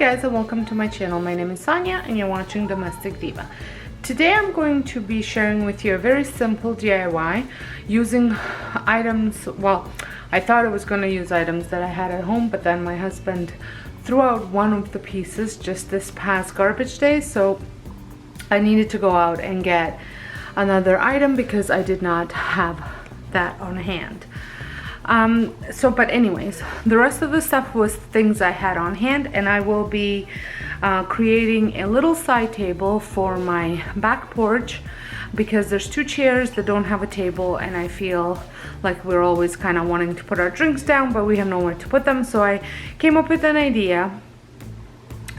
guys, and welcome to my channel. My name is Sonia and you're watching Domestic Diva. Today I'm going to be sharing with you a very simple DIY using items. Well, I thought I was going to use items that I had at home, but then my husband threw out one of the pieces just this past garbage day, so I needed to go out and get another item because I did not have that on hand. But anyways, the rest of the stuff was things I had on hand, and I will be creating a little side table for my back porch because there's two chairs that don't have a table, and I feel like we're always kind of wanting to put our drinks down, but we have nowhere to put them. So I came up with an idea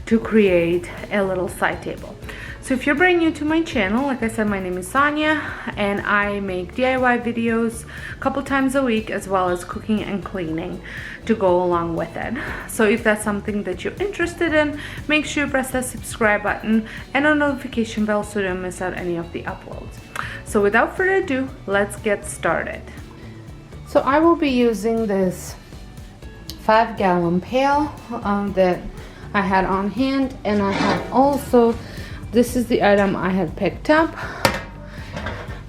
to create a little side table. So if you're brand new to my channel, like I said, my name is Sonia and I make DIY videos a couple times a week, as well as cooking and cleaning to go along with it. So if that's something that you're interested in, make sure you press that subscribe button and a notification bell so you don't miss out any of the uploads. So without further ado, let's get started. So I will be using this 5-gallon pail that I had on hand, and I have also, this is the item I had picked up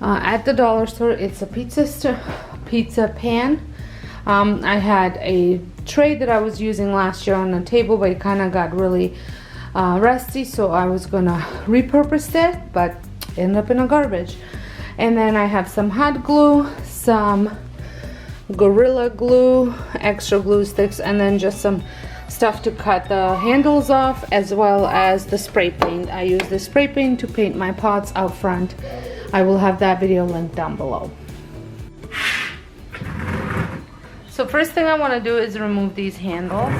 at the dollar store. It's a pizza pan. I had a tray that I was using last year on the table, but it kind of got really rusty, so I was gonna repurpose it, but ended up in a garbage. And then I have some hot glue, some Gorilla Glue, extra glue sticks, and then just some stuff to cut the handles off, as well as the spray paint. I use the spray paint to paint my pots out front. I will have that video linked down below. So first thing I want to do is remove these handles.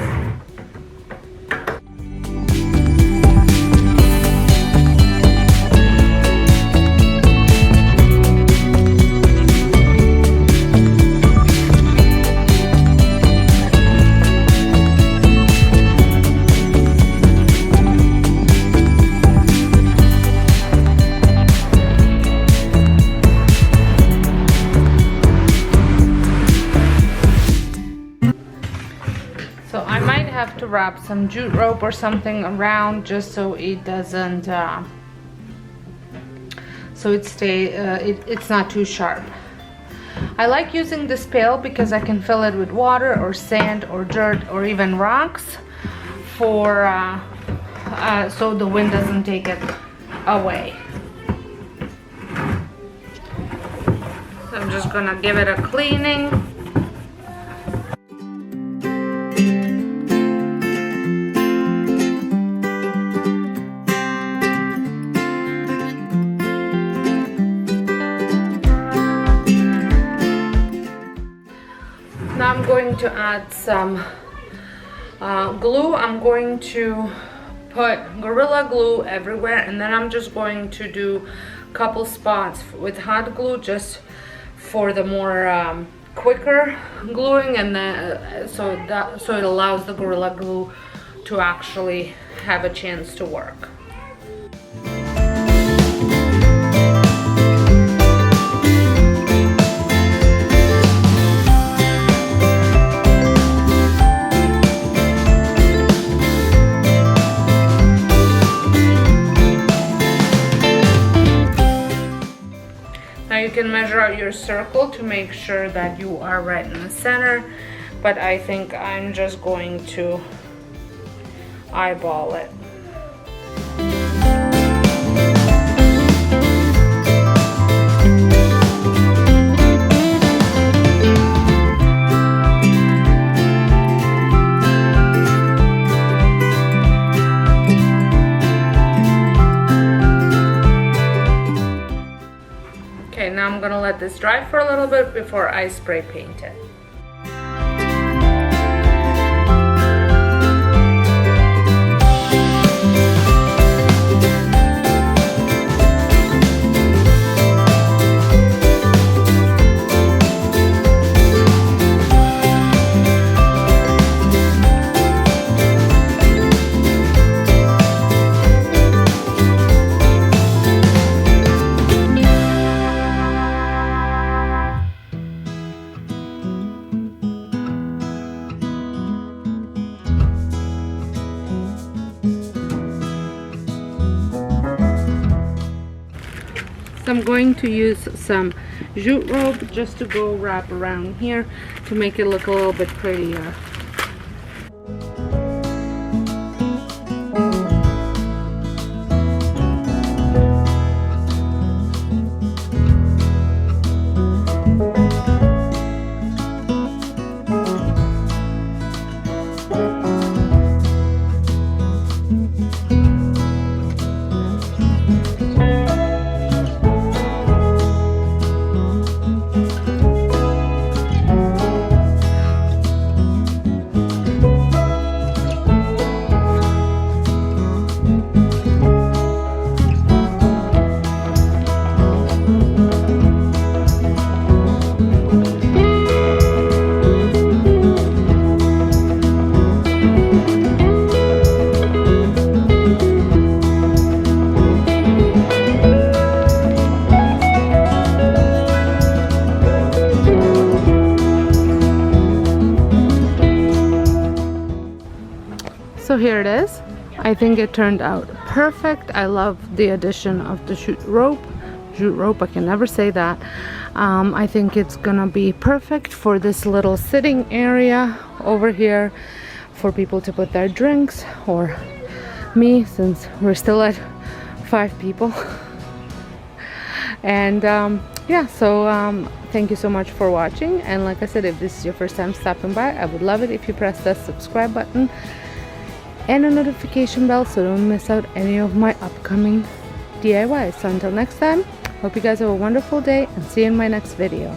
To wrap some jute rope or something around just so it doesn't it's not too sharp. I like using this pail because I can fill it with water or sand or dirt or even rocks for so the wind doesn't take it away. So I'm just gonna give it a cleaning. Now I'm going to add some glue. I'm going to put Gorilla Glue everywhere, and then I'm just going to do a couple spots with hot glue just for the more quicker gluing, and then so it allows the Gorilla Glue to actually have a chance to work. You can measure out your circle to make sure that you are right in the center, but I think I'm just going to eyeball it. Now I'm gonna let this dry for a little bit before I spray paint it. going to use some jute rope just to go wrap around here to make it look a little bit prettier. So here it is. I think it turned out perfect. I love the addition of the jute rope. I can never say that. I think it's gonna be perfect for this little sitting area over here for people to put their drinks, or me, since we're still at 5 people. And yeah, so thank you so much for watching. And like I said, if this is your first time stopping by, I would love it if you press that subscribe button and a notification bell so don't miss out any of my upcoming DIYs. So until next time, hope you guys have a wonderful day and see you in my next video.